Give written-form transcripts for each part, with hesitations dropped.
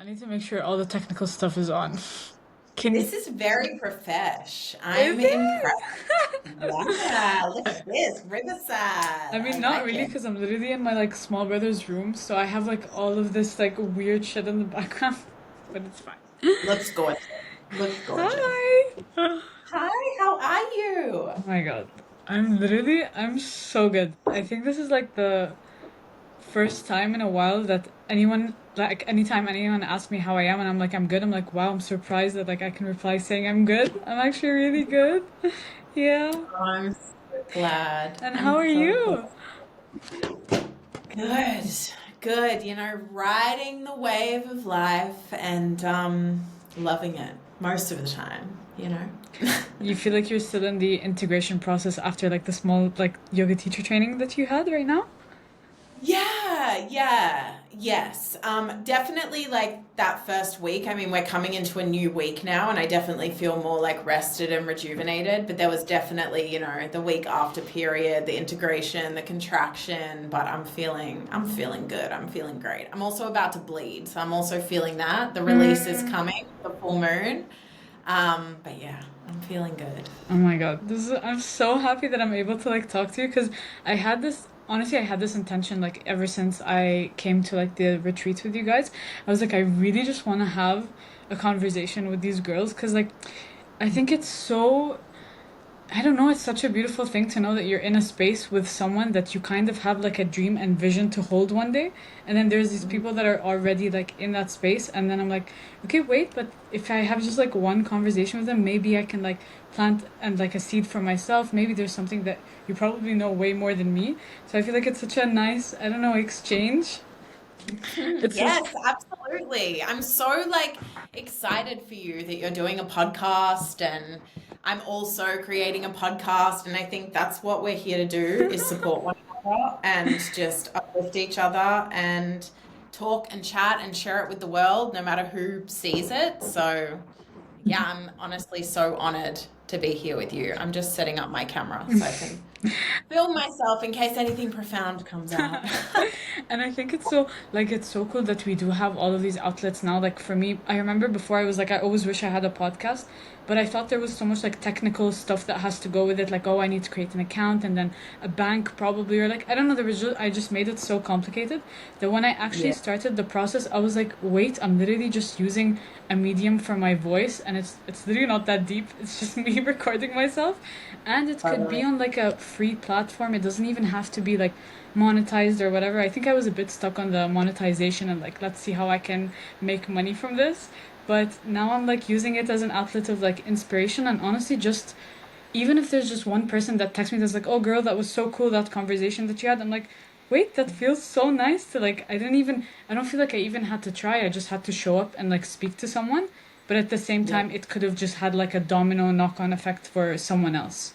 I need to make sure all the technical stuff is on. Can you? This is very profesh. Is I'm impressed. it? Yeah, look at this. I Riverside. I mean, not like really, it. because I'm literally in my like small brother's room, so I have like all of this like weird shit in the background, but it's fine. Looks gorgeous. Looks gorgeous. Hi. Hi, how are you? Oh my God. I'm so good. I think this is like the first time in a while that anytime anyone asks me how I am and I'm like, I'm good, I'm like, wow, I'm surprised that like I can reply saying I'm good. I'm actually really good. Yeah. I'm so glad. And how I'm are so glad. you? Good, good. Riding the wave of life and loving it most of the time. You feel like you're still in the integration process after like the small like yoga teacher training that you had right now? Yeah, yeah, yes. Definitely like that first week. I mean, we're coming into a new week now, and I definitely feel more like rested and rejuvenated. But there was definitely, the week after period, the integration, the contraction. But I'm feeling good. I'm feeling great. I'm also about to bleed, so I'm also feeling that the release is Mm. coming, the full moon. But yeah, I'm feeling good. Oh my God. I'm so happy that I'm able to like talk to you because I had this intention like ever since I came to like the retreat with you guys. I was like, I really just want to have a conversation with these girls because like I think it's so I don't know, it's such a beautiful thing to know that you're in a space with someone that you kind of have like a dream and vision to hold one day. And then there's these people that are already like in that space. And then I'm like, okay, wait, but if I have just like one conversation with them, maybe I can like plant and like a seed for myself. Maybe there's something that you probably know way more than me. So I feel like it's such a nice, I don't know, exchange. It's just, Yes, absolutely. I'm so like excited for you that you're doing a podcast and I'm also creating a podcast and I think that's what we're here to do is support one another and just uplift each other and talk and chat and share it with the world no matter who sees it. So yeah, I'm honestly so honored to be here with you. I'm just setting up my camera so I can film myself in case anything profound comes out. and I think it's so cool that we do have all of these outlets now. Like for me, I remember before I was like I always wish I had a podcast, but I thought there was so much like technical stuff that has to go with it. Like, oh, I need to create an account and then a bank probably, or like I don't know. I just made it so complicated that when I actually Yeah. started the process, I was like, wait, I'm literally just using a medium for my voice, and it's literally not that deep. It's just me recording myself, and it could be Totally. on like a free platform. It doesn't even have to be like monetized or whatever. I think I was a bit stuck on the monetization and like let's see how I can make money from this. But now I'm like using it as an outlet of like inspiration and honestly just even if there's just one person that texts me that's like, "Oh girl, that was so cool that conversation that you had." I'm like, "Wait, that feels so nice to like I don't feel like I even had to try. I just had to show up and like speak to someone." But at the same Yeah. time, it could have just had like a domino knock-on effect for someone else.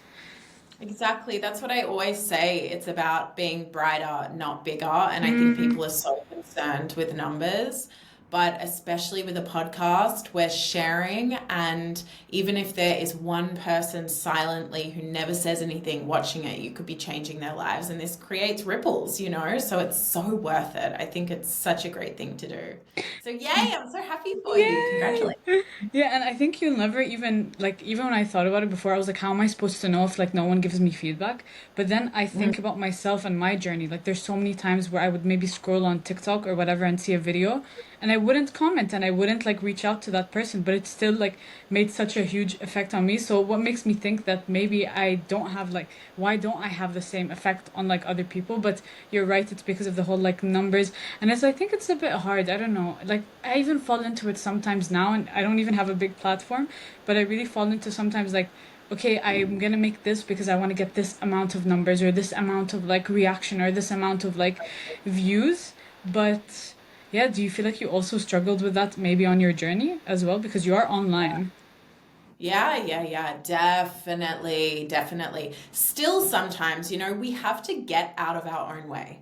Exactly. That's what I always say. It's about being brighter, not bigger. And I think Mm. people are so concerned with numbers, but especially with a podcast, we're sharing. And even if there is one person silently who never says anything watching it, you could be changing their lives. And this creates ripples. So it's so worth it. I think it's such a great thing to do. So, yay, I'm so happy for you. Yay! Congratulations. Yeah, and I think you'll never even like even when I thought about it before, I was like, how am I supposed to know if like no one gives me feedback? But then I Mm, think about myself and my journey. Like there's so many times where I would maybe scroll on TikTok or whatever and see a video and I wouldn't comment and I wouldn't like reach out to that person, but it still like made such a huge effect on me. So what makes me think that maybe I don't have like why don't I have the same effect on like other people? But you're right, it's because of the whole like numbers and I think it's a bit hard. I don't know. Like I even fall into it sometimes now and I don't even have a big platform, but I really fall into sometimes like okay, I'm gonna make this because I want to get this amount of numbers or this amount of like reaction or this amount of like views. But yeah, do you feel like you also struggled with that maybe on your journey as well? Because you are online. yeah, yeah, yeah, definitely, definitely. Still, sometimes, we have to get out of our own way.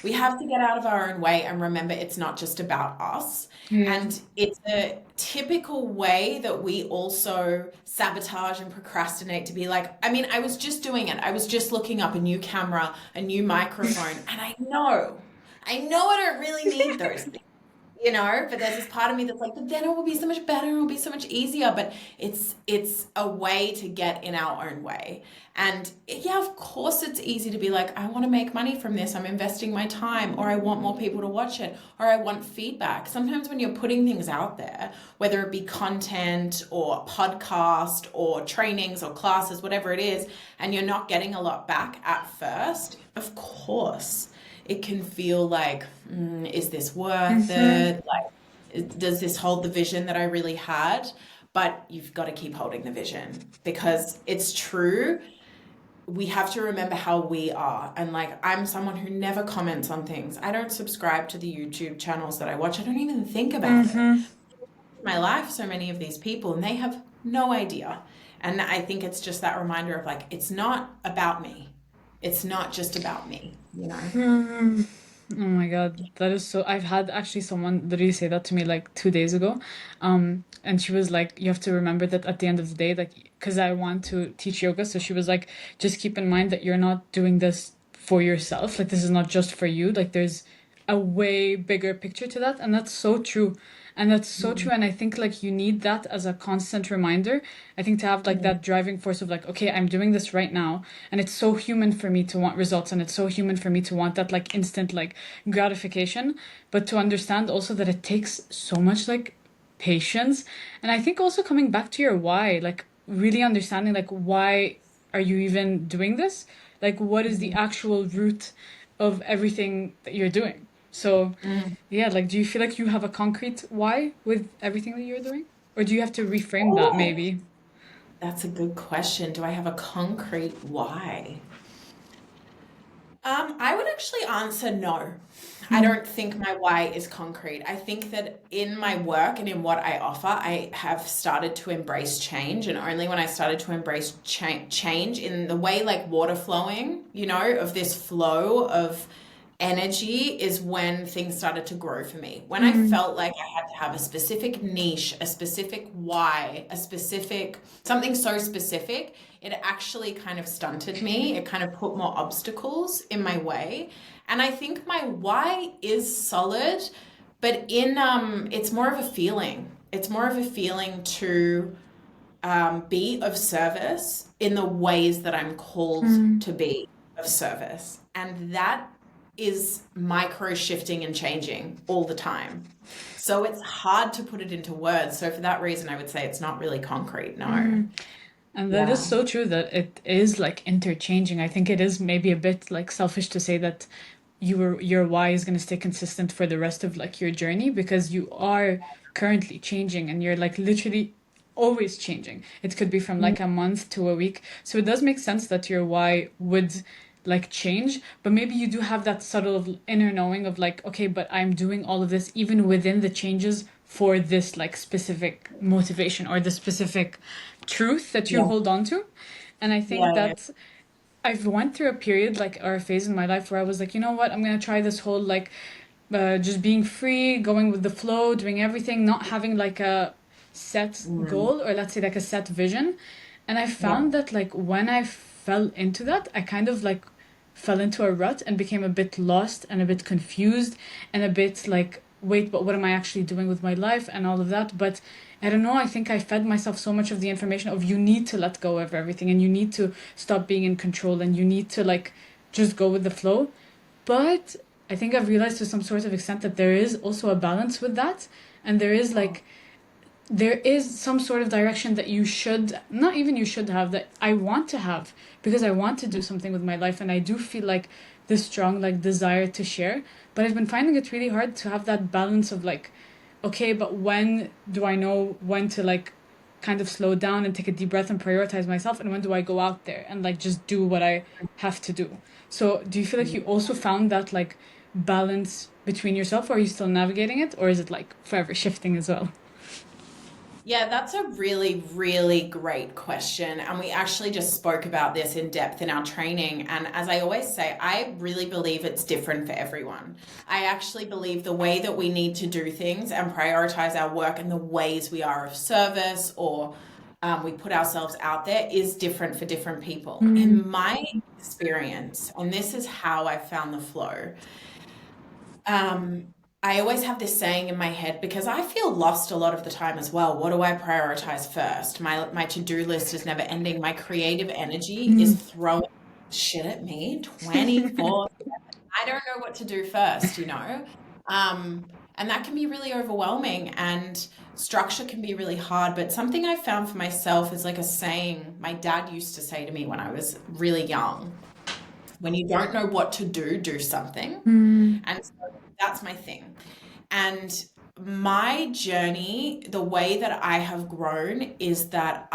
We have to get out of our own way and remember it's not just about us. Yeah. And it's a typical way that we also sabotage and procrastinate to be like, I mean, I was just doing it. I was just looking up a new camera, a new microphone, and I know I don't really need those things. But there's this part of me that's like, but then it will be so much better, it will be so much easier. But it's a way to get in our own way. And yeah, of course it's easy to be like, I want to make money from this, I'm investing my time, or I want more people to watch it, or I want feedback. Sometimes when you're putting things out there, whether it be content or podcast or trainings or classes, whatever it is, and you're not getting a lot back at first, of course it can feel like, is this worth Mm-hmm. it? Like, does this hold the vision that I really had? But you've got to keep holding the vision because it's true. We have to remember how we are. And like, I'm someone who never comments on things. I don't subscribe to the YouTube channels that I watch. I don't even think about it. Mm-hmm. In my life, so many of these people, and they have no idea. And I think it's just that reminder of like, it's not about me. It's not just about me. Hmm. Oh my God, that is so. I've had actually someone literally say that to me like 2 days ago. And she was like, you have to remember that at the end of the day, like, because I want to teach yoga. So she was like, just keep in mind that you're not doing this for yourself. Like, this is not just for you. Like, there's a way bigger picture to that. And that's so true. And that's so true. And I think like you need that as a constant reminder. I think to have like that driving force of like, okay, I'm doing this right now. And it's so human for me to want results. And it's so human for me to want that like instant like gratification. But to understand also that it takes so much like patience. And I think also coming back to your why, like really understanding like why are you even doing this? Like what is the actual root of everything that you're doing? So Mm. yeah, like do you feel like you have a concrete why with everything that you're doing? Or do you have to reframe that Oh, maybe? that's a good question. Do I have a concrete why? I would actually answer no. I Hmm. don't think my why is concrete. I think that in my work and in what I offer, I have started to embrace change. And only when I started to embrace change in the way like water flowing, of this flow of energy is when things started to grow for me. When I Mm, felt like I had to have a specific niche, a specific why, something so specific, it actually kind of stunted me. It kind of put more obstacles in my way. And I think my why is solid, but it's more of a feeling. It's more of a feeling to be of service in the ways that I'm called mm. to be of service. And that is micro shifting and changing all the time. So it's hard to put it into words. So for that reason, I would say it's not really concrete. No. And that is Yeah. so true that it is like interchanging. I think it is maybe a bit like selfish to say that your why is going to stay consistent for the rest of like your journey because you are currently changing and you're like literally always changing. It could be from like a month to a week. So it does make sense that your why would like change, but maybe you do have that subtle inner knowing of like, okay, but I'm doing all of this even within the changes for this like specific motivation or the specific truth that you Yeah. hold on to. And I think Yeah. Yeah. that I've went through a period like or a phase in my life where I was like, you know what, I'm gonna try this whole like just being free, going with the flow, doing everything, not having like a set Mm. goal or let's say like a set vision. And I Yeah. found that like when I fell into that, I kind of like fell into a rut and became a bit lost and a bit confused and a bit like, wait, but what am I actually doing with my life and all of that? But I don't know, I think I fed myself so much of the information of you need to let go of everything and you need to stop being in control and you need to like just go with the flow. But I think I've realized to some sort of extent that there is also a balance with that. And there is some sort of direction that you should, not even you should have, that I want to have because I want to do something with my life. And I do feel like this strong like desire to share. But I've been finding it really hard to have that balance of like, okay, but when do I know when to like kind of slow down and take a deep breath and prioritize myself and when do I go out there and like just do what I have to do. So do you feel like you also found that like balance between yourself or are you still navigating it or is it like forever shifting as well? Yeah, that's a really, really great question. And we actually just spoke about this in depth in our training. And as I always say, I really believe it's different for everyone. I actually believe the way that we need to do things and prioritize our work and the ways we are of service or we put ourselves out there is different for different people. Mm, In my experience, and this is how I found the flow. I always have this saying in my head because I feel lost a lot of the time as well. What do I prioritize first? My to-do list is never ending. My creative energy is Mm. throwing shit at me 24. I don't know what to do first, you know? And that can be really overwhelming and structure can be really hard. But something I found for myself is like a saying my dad used to say to me when I was really young. When you don't know what to do, do something. Mm. And so that's my thing. And my journey, the way that I have grown is that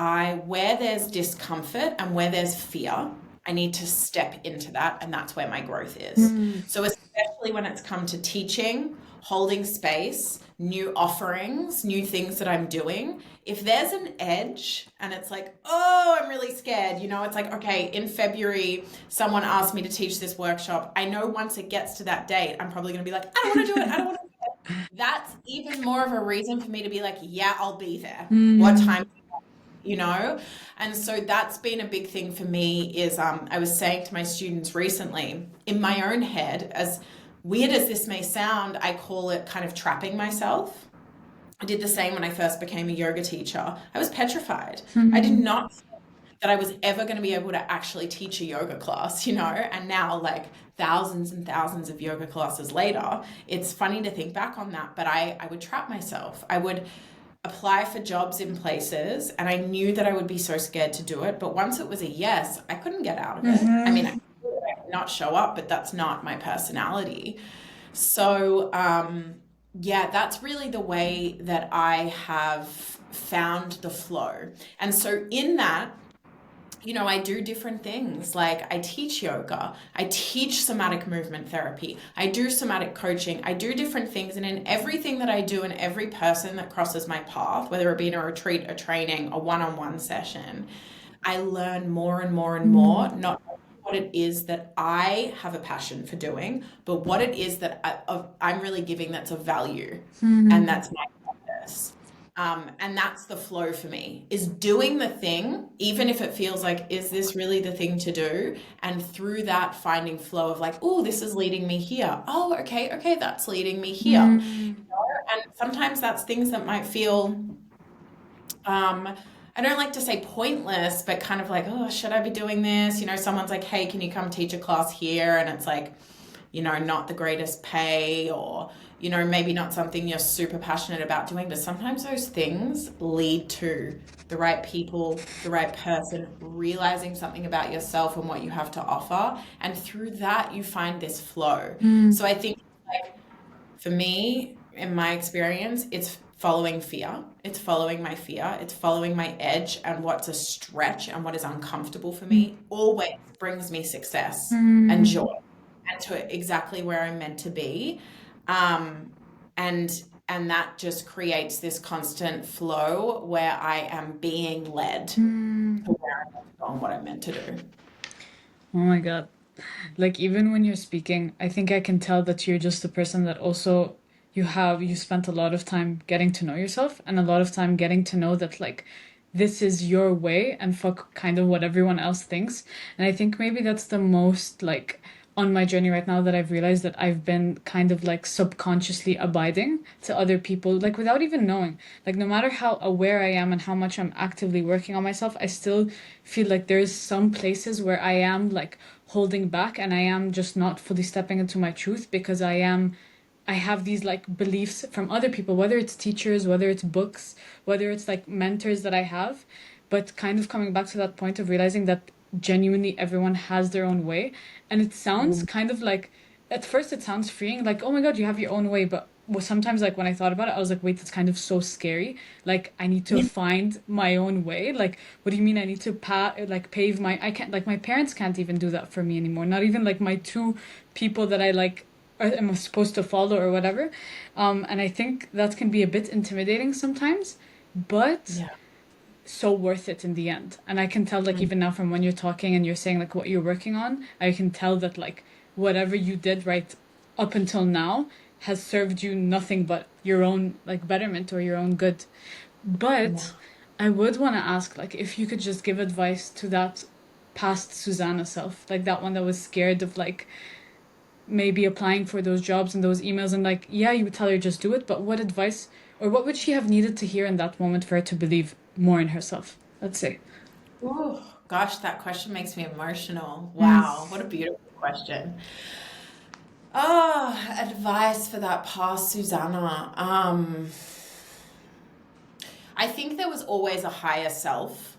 where there's discomfort and where there's fear, I need to step into that. And that's where my growth is. Mm. So, especially when it's come to teaching, holding space, new offerings, new things that I'm doing, if there's an edge and it's like, oh, I'm really scared, you know, it's like, okay, in February, someone asked me to teach this workshop. I know once it gets to that date, I'm probably going to be like, I don't want to do it. I don't want to. That's even more of a reason for me to be like, yeah, I'll be there. What Mm. time, you know? And so that's been a big thing for me is I was saying to my students recently, in my own head, as weird as this may sound, I call it kind of trapping myself. I did the same when I first became a yoga teacher. I was petrified. I did Mm. not that I was ever going to be able to actually teach a yoga class, you know? And now, like thousands and thousands of yoga classes later, it's funny to think back on that, but I would trap myself. I would apply for jobs in places and I knew that I would be so scared to do it. But once it was a yes, I couldn't get out of it. I mean, Mm-hmm. I could not show up, but that's not my personality. So, yeah, that's really the way that I have found the flow. And so, in that, you know, I do different things. Like I teach yoga, I teach somatic movement therapy, I do somatic coaching, I do different things. And in everything that I do, and every person that crosses my path, whether it be in a retreat, a training, a one on one session, I learn more and more and more, Mm. not only what it is that I have a passion for doing, but what it is that I'm really giving that's of value. And Mm. that's my purpose. And that's the flow for me is doing the thing, even if it feels like, is this really the thing to do? And through that, finding flow of like, oh, this is leading me here. Oh, okay, that's leading me here. Mm. And sometimes that's things that might feel, I don't like to say pointless, but kind of like, oh, should I be doing this? You know, someone's like, hey, can you come teach a class here? And it's like, you know, not the greatest pay or, you know, maybe not something you're super passionate about doing, but sometimes those things lead to the right people, the right person, realizing something about yourself and what you have to offer. And through that, you find this flow. Mm. So I think like for me, in my experience, it's following fear. It's following my fear. It's following my edge and what's a stretch and what is uncomfortable for me always brings me success and Mm. joy and to exactly where I'm meant to be. Um, and and that just creates this constant flow where I am being led to Mm. where I'm meant to go and what I'm meant to do. Oh my God. Like even when you're speaking, I think I can tell that you're just a person that also you spent a lot of time getting to know yourself and a lot of time getting to know that like this is your way and fuck kind of what everyone else thinks. And I think maybe that's the most like on my journey right now that I've realized that I've been kind of like subconsciously abiding to other people, like without even knowing. Like no matter how aware I am and how much I'm actively working on myself, I still feel like there's some places where I am like holding back and I am just not fully stepping into my truth because I have these like beliefs from other people, whether it's teachers, whether it's books, whether it's like mentors that I have, but kind of coming back to that point of realizing that genuinely everyone has their own way. And it sounds kind of like, at first it sounds freeing, like, oh my God, you have your own way. But sometimes, like, when I thought about it, I was like, wait, that's kind of so scary. Like, I need to find my own way. Like, what do you mean I need to pave I can't, like, my parents can't even do that for me anymore. Not even like my two people that I like am supposed to follow or whatever. And I think that can be a bit intimidating sometimes, but Yeah. so worth it in the end. And I can tell, like, even now from when you're talking and you're saying, like, what you're working on, I can tell that, like, whatever you did right up until now has served you nothing but your own, like, betterment or your own good. But I would want to ask, like, if you could just give advice to that past Susanna self, like that one that was scared of, like, maybe applying for those jobs and those emails, and like, yeah, you would tell her just do it, but what advice or what would she have needed to hear in that moment for her to believe more in herself, let's say? Ooh, gosh, that question makes me emotional. Mm. Wow, what a beautiful question. Oh, advice for that past Susanna. I think there was always a higher self.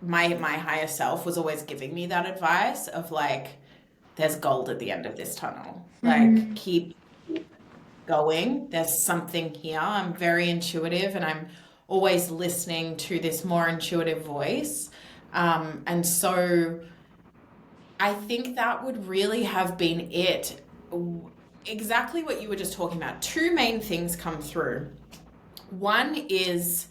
My higher self was always giving me that advice of like, there's gold at the end of this tunnel. Like, Mm-hmm. keep going. There's something here. I'm very intuitive and I'm always listening to this more intuitive voice. And so I think that would really have been it. Exactly what you were just talking about. Two main things come through. One is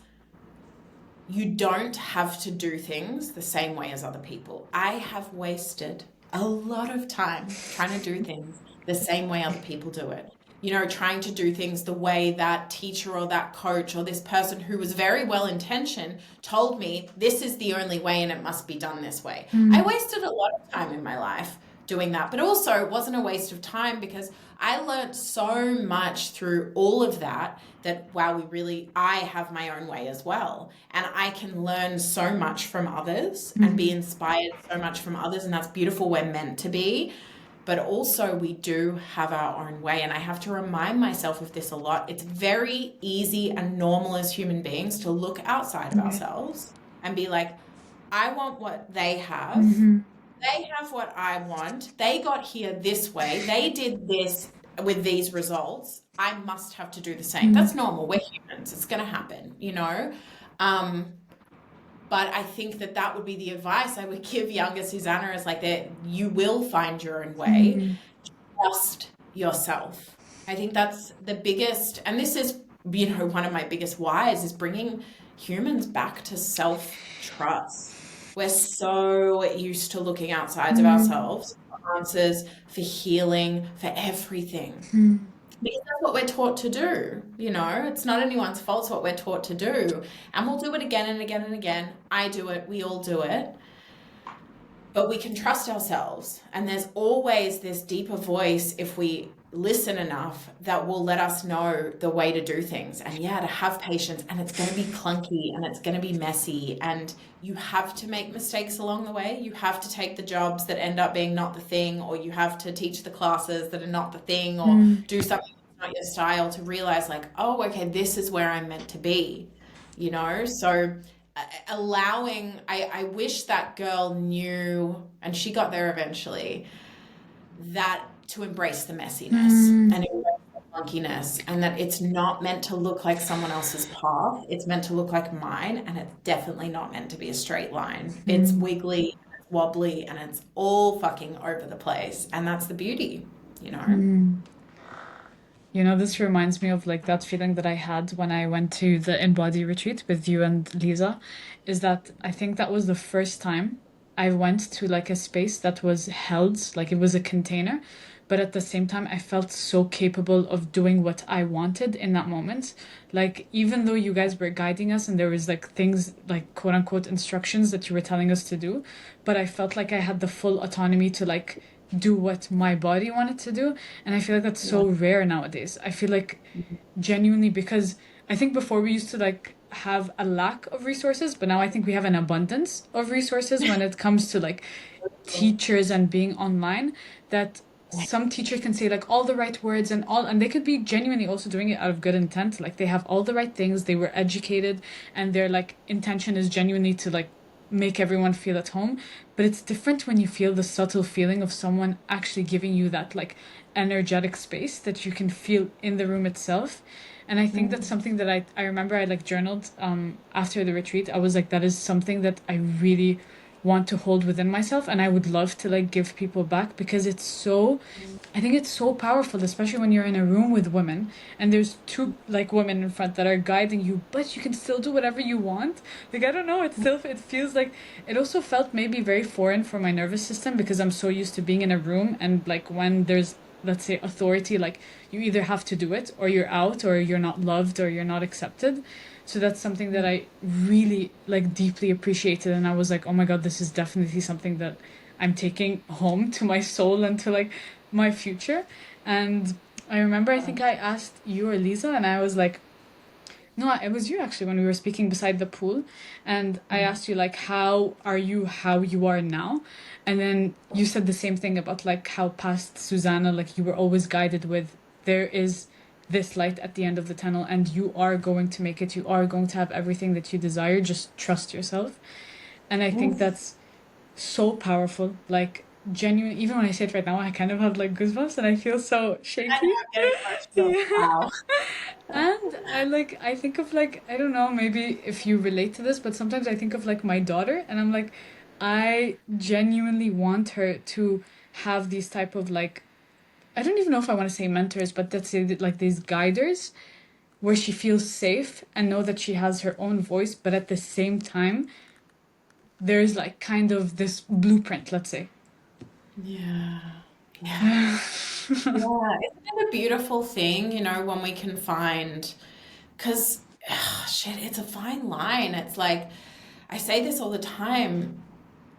you don't have to do things the same way as other people. I have wasted a lot of time trying to do things the same way other people do it. You know, trying to do things the way that teacher or that coach or this person who was very well intentioned told me this is the only way and it must be done this way. I Mm. wasted a lot of time in my life doing that, but also it wasn't a waste of time because I learned so much through all of that wow, I have my own way as well. And I can learn so much from others and be Mm-hmm. inspired so much from others. And that's beautiful. We're meant to be. But also, we do have our own way. And I have to remind myself of this a lot. It's very easy and normal as human beings to look outside of Yeah. ourselves and be like, I want what they have. Mm-hmm. They have what I want. They got here this way. They did this with these results. I must have to do the same. Mm-hmm. That's normal. We're humans. It's going to happen, you know? Um, but I think that would be the advice I would give younger Susanna is like that you will find your own way. Mm-hmm. Trust yourself. I think that's the biggest, and this is, you know, one of my biggest whys is bringing humans back to self-trust. We're so used to looking outside of Mm-hmm. ourselves for answers, for healing, for everything. Mm-hmm. Because that's what we're taught to do. You know, it's not anyone's fault, it's what we're taught to do. And we'll do it again and again and again. I do it, we all do it. But we can trust ourselves. And there's always this deeper voice, if we listen enough, that will let us know the way to do things. And yeah, to have patience. And it's going to be clunky and it's going to be messy. And you have to make mistakes along the way. You have to take the jobs that end up being not the thing, or you have to teach the classes that are not the thing, or do something that's not your style to realize, like, oh, okay, this is where I'm meant to be, you know? So I wish that girl knew, and she got there eventually, that to embrace the messiness Mm-hmm. and embrace the funkiness, and that it's not meant to look like someone else's path. It's meant to look like mine, and it's definitely not meant to be a straight line. It's wiggly, it's wobbly, and it's all fucking over the place. And that's the beauty, you know? Mm-hmm. You know, this reminds me of like that feeling that I had when I went to the InBody retreat with you and Lisa, is that I think that was the first time I went to like a space that was held, like it was a container, but at the same time I felt so capable of doing what I wanted in that moment. Like even though you guys were guiding us and there was like things like quote unquote instructions that you were telling us to do, but I felt like I had the full autonomy to like do what my body wanted to do. And I feel like that's Yeah. so rare nowadays. I feel like genuinely, because I think before we used to like have a lack of resources, but now I think we have an abundance of resources when it comes to like teachers and being online, that some teacher can say like all the right words and all, and they could be genuinely also doing it out of good intent, like they have all the right things, they were educated, and their like intention is genuinely to like make everyone feel at home. But it's different when you feel the subtle feeling of someone actually giving you that like energetic space that you can feel in the room itself. And I think that's Mm. something that I remember I like journaled after the retreat. I was like, that is something that I really want to hold within myself, and I would love to like give people back, because it's so, I think it's so powerful, especially when you're in a room with women and there's two like women in front that are guiding you, but you can still do whatever you want. Like I don't know, it feels like, it also felt maybe very foreign for my nervous system, because I'm so used to being in a room and like when there's, let's say, authority, like you either have to do it or you're out or you're not loved or you're not accepted. So that's something that I really like deeply appreciated, and I was like, oh my god, this is definitely something that I'm taking home to my soul and to like my future. And I remember, I think I asked you or Lisa, and I was like, no, it was you actually when we were speaking beside the pool, and I asked you like, how you are now, and then you said the same thing about like how past Susanna, like you were always guided with there is this light at the end of the tunnel, and you are going to make it. You are going to have everything that you desire. Just trust yourself, and I think Mm. that's so powerful. Like genuine. Even when I say it right now, I kind of have like goosebumps, and I feel so I know, shaky. I'm getting emotional. Yeah. Wow. And I think of like I don't know, maybe if you relate to this, but sometimes I think of like my daughter and I'm like I genuinely want her to have these type of like I don't even know if I want to say mentors, but let's say that, like these guiders where she feels safe and know that she has her own voice, but at the same time there's like kind of this blueprint, let's say. Yeah. Yeah. Yeah. Isn't it a beautiful thing, when we can find, because shit, it's a fine line. It's like, I say this all the time.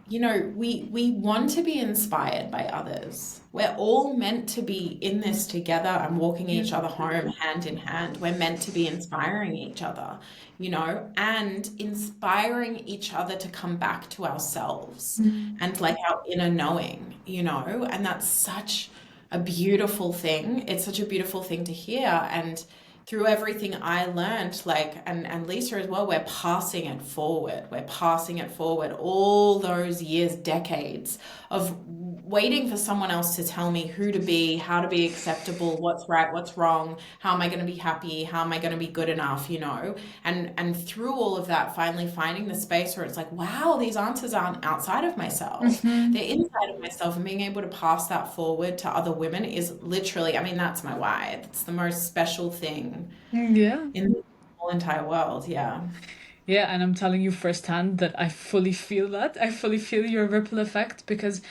We want to be inspired by others. We're all meant to be in this together and walking Yeah. each other home hand in hand. We're meant to be inspiring each other, and inspiring each other to come back to ourselves Mm. and like our inner knowing, and that's such a beautiful thing. It's such a beautiful thing to hear. And through everything I learned, like, and Lisa as well, we're passing it forward. We're passing it forward all those years, decades of waiting for someone else to tell me who to be, how to be acceptable, what's right, what's wrong, how am I going to be happy, how am I going to be good enough, and through all of that, finally finding the space where it's like, wow, these answers aren't outside of myself, Mm-hmm. they're inside of myself, and being able to pass that forward to other women is literally, I mean, that's my why. It's the most special thing Yeah. in the whole entire world. Yeah. Yeah, and I'm telling you firsthand that I fully feel that. I fully feel your ripple effect because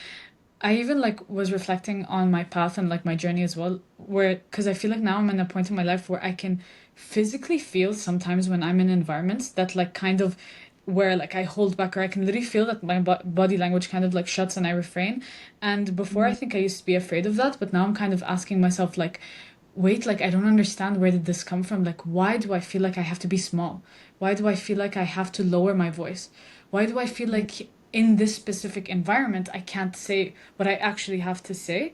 I even like was reflecting on my path and like my journey as well, where because I feel like now I'm in a point in my life where I can physically feel sometimes when I'm in environments that like kind of where like I hold back or I can literally feel that my body language kind of like shuts and I refrain. And before I think I used to be afraid of that, but now I'm kind of asking myself like, wait, like I don't understand where did this come from? Like why do I feel like I have to be small? Why do I feel like I have to lower my voice? Why do I feel like in this specific environment I can't say what I actually have to say?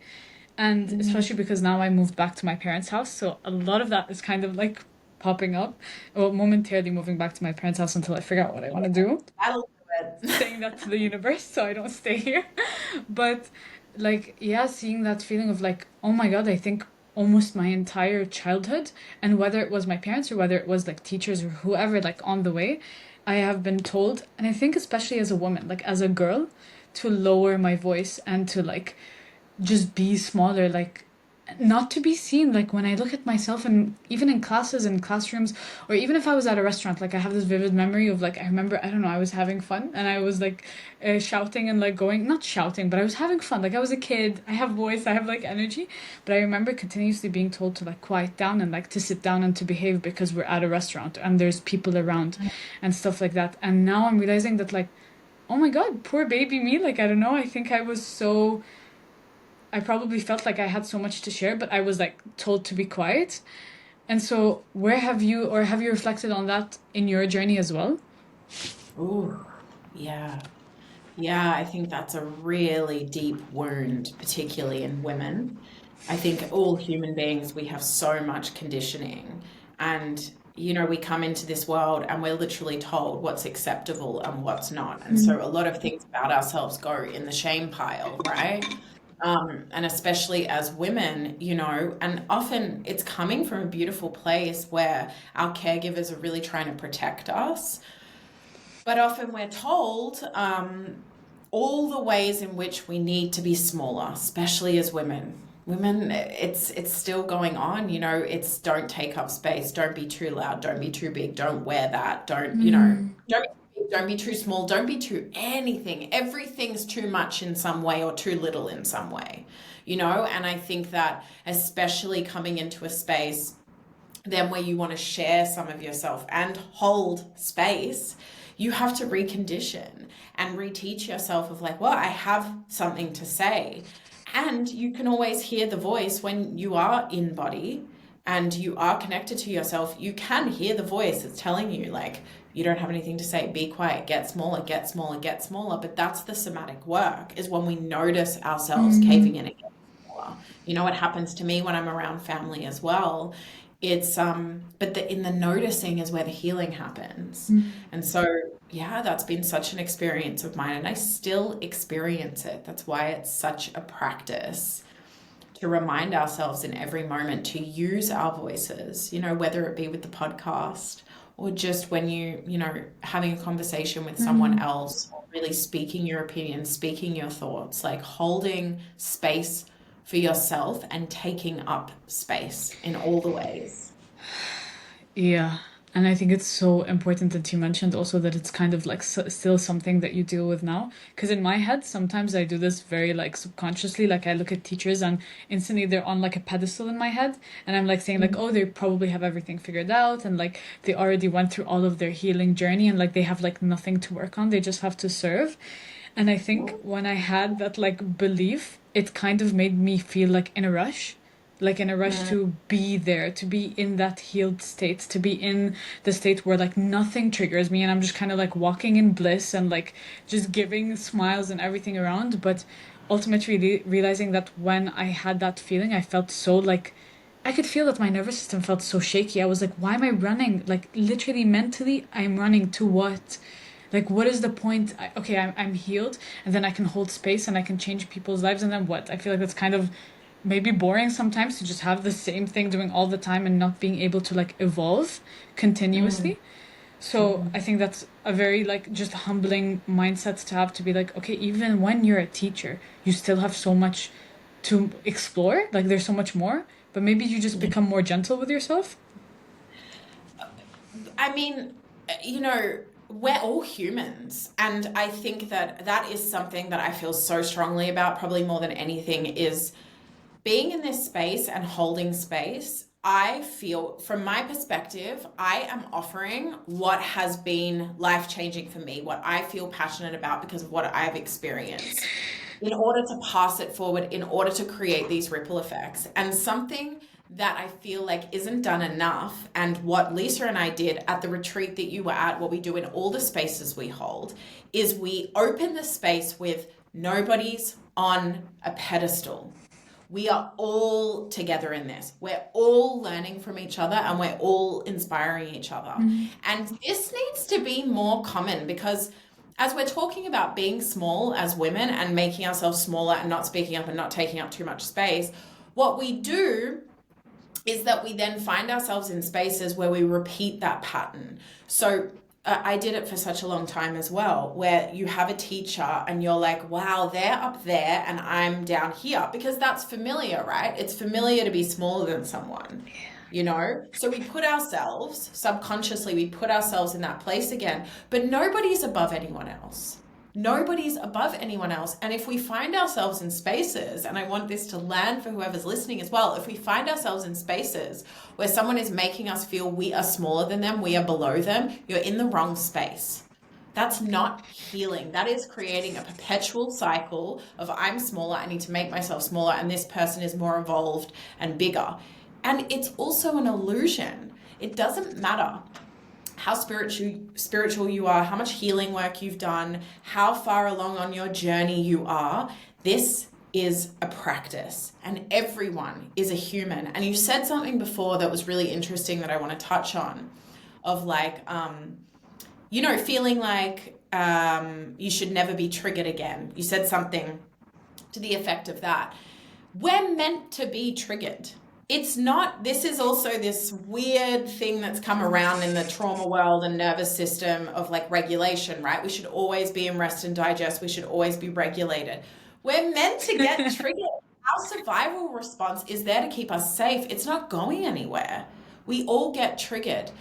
And especially because now I moved back to my parents' house, so a lot of that is kind of like popping up. Well, momentarily moving back to my parents' house until I figure out what I want to do. That'll do it. Saying that to the universe so I don't stay here. But like yeah, seeing that feeling of like, oh my god, I think almost my entire childhood and whether it was my parents or whether it was like teachers or whoever like on the way, I have been told, and I think especially as a woman, like as a girl, to lower my voice and to like just be smaller, like not to be seen. Like when I look at myself and even in classes and classrooms, or even if I was at a restaurant, like I have this vivid memory of like I remember, I don't know, I was having fun and I was like shouting and like going, not shouting, but I was having fun. Like I was a kid, I have voice, I have like energy, but I remember continuously being told to like quiet down and like to sit down and to behave because we're at a restaurant and there's people around and stuff like that. And now I'm realizing that like, oh my god, poor baby me. Like I don't know, I think I was so I probably felt like I had so much to share, but I was like told to be quiet. And so, where have you, or have you reflected on that in your journey as well? Ooh, yeah. Yeah, I think that's a really deep wound, particularly in women. I think all human beings, we have so much conditioning. And, we come into this world and we're literally told what's acceptable and what's not. And so a lot of things about ourselves go in the shame pile, right? And especially as women, and often it's coming from a beautiful place where our caregivers are really trying to protect us. But often we're told all the ways in which we need to be smaller, especially as women. Women, it's still going on, it's don't take up space, don't be too loud, don't be too big, don't wear that, Mm. don't be too small, don't be too anything. Everything's too much in some way or too little in some way, and I think that especially coming into a space then where you want to share some of yourself and hold space, you have to recondition and reteach yourself of like, well, I have something to say. And you can always hear the voice when you are in body and you are connected to yourself. You can hear the voice that's telling you, like, you don't have anything to say, be quiet, get smaller, get smaller, get smaller. But that's the somatic work, is when we notice ourselves caving in and getting smaller. You know what happens to me when I'm around family as well? It's but in the noticing is where the healing happens. And so yeah, that's been such an experience of mine, and I still experience it. That's why it's such a practice to remind ourselves in every moment to use our voices, whether it be with the podcast or just when having a conversation with someone else, or really speaking your opinion, speaking your thoughts, like holding space for yourself and taking up space in all the ways. Yeah. And I think it's so important that you mentioned also that it's kind of like still something that you deal with now. Because in my head, sometimes I do this very like subconsciously. Like I look at teachers and instantly they're on like a pedestal in my head. And I'm like saying like, oh, they probably have everything figured out. And like they already went through all of their healing journey and like they have like nothing to work on. They just have to serve. And I think when I had that like belief, it kind of made me feel like in a rush Mm, to be there, to be in that healed state, to be in the state where like nothing triggers me and I'm just kind of like walking in bliss and like just giving smiles and everything around. But ultimately realizing that when I had that feeling, I felt so like I could feel that my nervous system felt so shaky. I was like, why am I running? Like literally mentally, I'm running to what? Like, what is the point? Okay, I'm healed, and then I can hold space and I can change people's lives, and then what? I feel like that's kind of maybe boring sometimes to just have the same thing doing all the time and not being able to like evolve mm, continuously. So I mm. think that's a very like just humbling mindset to have, to be like, okay, even when you're a teacher, you still have so much to explore. Like, there's so much more, but maybe you just Yeah. become more gentle with yourself. I mean, we're all humans. And I think that that is something that I feel so strongly about, probably more than anything, is being in this space and holding space. I feel, from my perspective, I am offering what has been life changing for me, what I feel passionate about because of what I've experienced, in order to pass it forward, in order to create these ripple effects. And something that I feel like isn't done enough, and what Lisa and I did at the retreat that you were at, what we do in all the spaces we hold, is we open the space with nobody's on a pedestal. We are all together in this. We're all learning from each other and we're all inspiring each other. And this needs to be more common, because as we're talking about being small as women and making ourselves smaller and not speaking up and not taking up too much space, what we do is that we then find ourselves in spaces where we repeat that pattern. So I did it for such a long time as well, where you have a teacher and you're like, wow, they're up there and I'm down here, because that's familiar, right? It's familiar to be smaller than someone. So we put ourselves, subconsciously, we put ourselves in that place again, but nobody's above anyone else. Nobody's above anyone else. And if we find ourselves in spaces, and I want this to land for whoever's listening as well, if we find ourselves in spaces where someone is making us feel we are smaller than them, we are below them, you're in the wrong space. That's not healing. That is creating a perpetual cycle of I'm smaller, I need to make myself smaller, and this person is more evolved and bigger. And it's also an illusion. It doesn't matter how spiritual you are, how much healing work you've done, how far along on your journey you are. This is a practice, and everyone is a human. And you said something before that was really interesting that I want to touch on, of like, feeling like you should never be triggered again. You said something to the effect of that. We're meant to be triggered. It's not, this is also this weird thing that's come around in the trauma world and nervous system of like regulation, right? We should always be in rest and digest. We should always be regulated. We're meant to get triggered. Our survival response is there to keep us safe. It's not going anywhere. We all get triggered.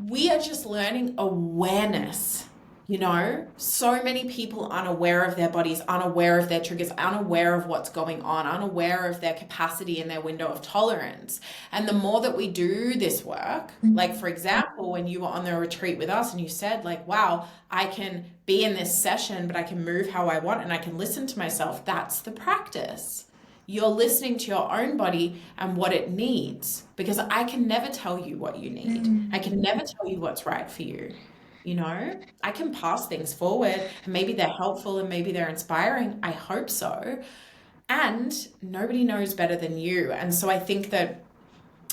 We are just learning awareness. You know, so many people unaware of their bodies, unaware of their triggers, unaware of what's going on, unaware of their capacity and their window of tolerance. And the more that we do this work, like for example, when you were on the retreat with us and you said like, wow, I can be in this session, but I can move how I want and I can listen to myself. That's the practice. You're listening to your own body and what it needs, because I can never tell you what you need. I can never tell you what's right for you. You know, I can pass things forward and maybe they're helpful and maybe they're inspiring. I hope so. And nobody knows better than you. And so I think that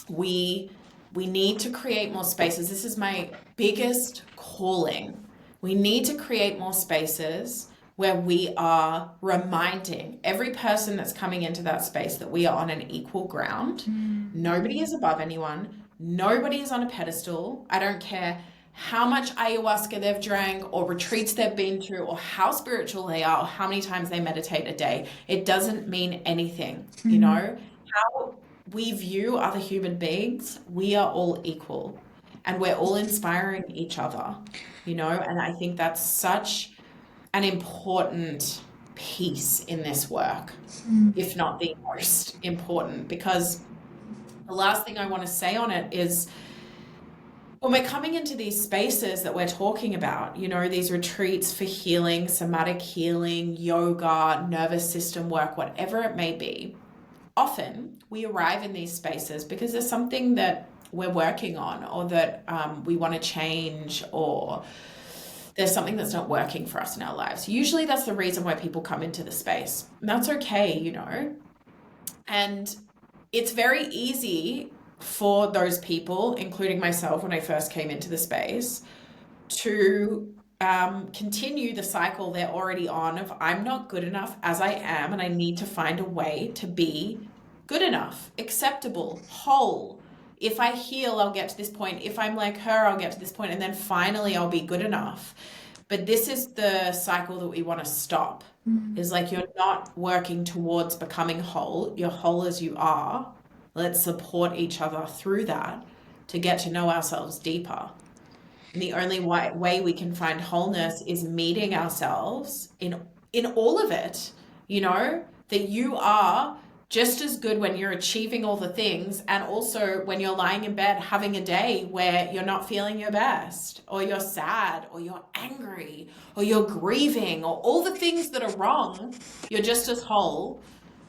we need to create more spaces. This is my biggest calling. We need to create more spaces where we are reminding every person that's coming into that space that we are on an equal ground. Nobody is above anyone. Nobody is on a pedestal. I don't care how much ayahuasca they've drank or retreats they've been through or how spiritual they are or how many times they meditate a day. It doesn't mean anything, you know? How we view other human beings, we are all equal and we're all inspiring each other, you know? And I think that's such an important piece in this work, if not the most important, because the last thing I want to say on it is, when we're coming into these spaces that we're talking about, you know, these retreats for healing, somatic healing, yoga, nervous system work, whatever it may be, often we arrive in these spaces because there's something that we're working on or that we want to change, or there's something that's not working for us in our lives. Usually that's the reason why people come into the space. And that's okay, you know. And it's very easy for those people, including myself when I first came into the space, to continue the cycle they're already on of I'm not good enough as I am and I need to find a way to be good enough, acceptable, whole. If I heal, I'll get to this point. If I'm like her, I'll get to this point, and then finally I'll be good enough. But this is the cycle that we want to stop. Is like, you're not working towards becoming whole. You're whole as you are. Let's support each other through that to get to know ourselves deeper. And the only way we can find wholeness is meeting ourselves in all of it, you know, that you are just as good when you're achieving all the things, and also when you're lying in bed having a day where you're not feeling your best, or you're sad, or you're angry, or you're grieving, or all the things that are wrong. You're just as whole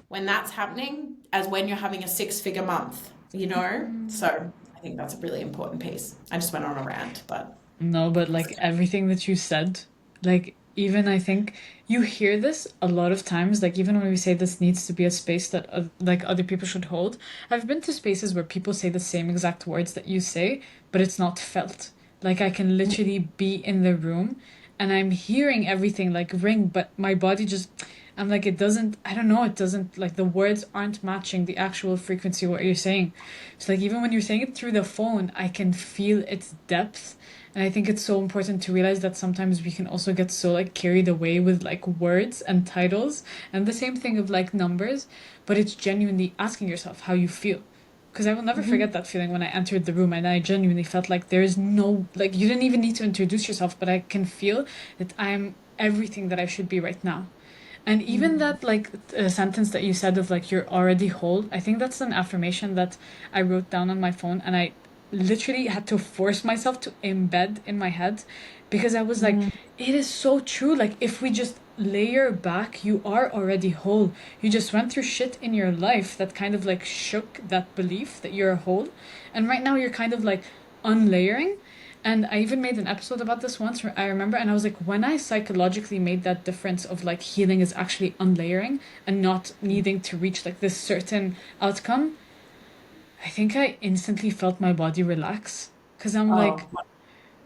when that's happening as when you're having a 6-figure month, you know? So I think that's a really important piece. I just went on a rant, but No, but like everything that you said, like even I think you hear this a lot of times, like even when we say this needs to be a space that like other people should hold. I've been to spaces where people say the same exact words that you say, but it's not felt. Like I can literally be in the room and I'm hearing everything like ring, but my body just, I'm like, it doesn't, I don't know, it doesn't, like the words aren't matching the actual frequency of what you're saying. So like even when you're saying it through the phone, I can feel its depth. And I think it's so important to realize that sometimes we can also get so like carried away with like words and titles and the same thing of like numbers, but it's genuinely asking yourself how you feel. Because I will never forget that feeling when I entered the room and I genuinely felt like there is no, like you didn't even need to introduce yourself, but I can feel that I'm everything that I should be right now. And even that like sentence that you said of like you're already whole, I think that's an affirmation that I wrote down on my phone and I literally had to force myself to embed in my head, because I was like, it is so true. Like if we just layer back, you are already whole. You just went through shit in your life that kind of like shook that belief that you're whole. And right now you're kind of like unlayering. And I even made an episode about this once where I remember, and I was like, when I psychologically made that difference of like healing is actually unlayering and not needing to reach like this certain outcome, I think I instantly felt my body relax. Because I'm like,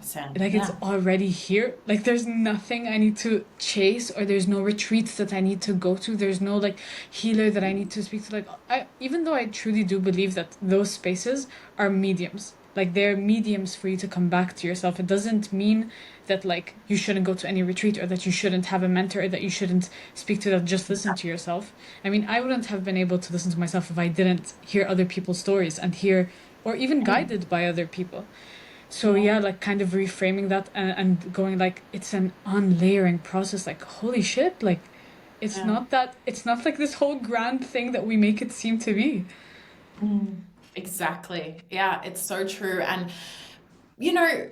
100%. like it's Yeah. already here. Like there's nothing I need to chase, or there's no retreats that I need to go to. There's no like healer that I need to speak to. Like I, even though I truly do believe that those spaces are mediums. Like they're mediums for you to come back to yourself. It doesn't mean that like you shouldn't go to any retreat, or that you shouldn't have a mentor, or that you shouldn't speak to that. Just listen to yourself. I mean, I wouldn't have been able to listen to myself if I didn't hear other people's stories and hear, or even guided by other people. So yeah, like kind of reframing that, and going like it's an unlayering process. Like holy shit, like Yeah. it's not like this whole grand thing that we make it seem to be. Mm. Exactly. Yeah, it's so true. And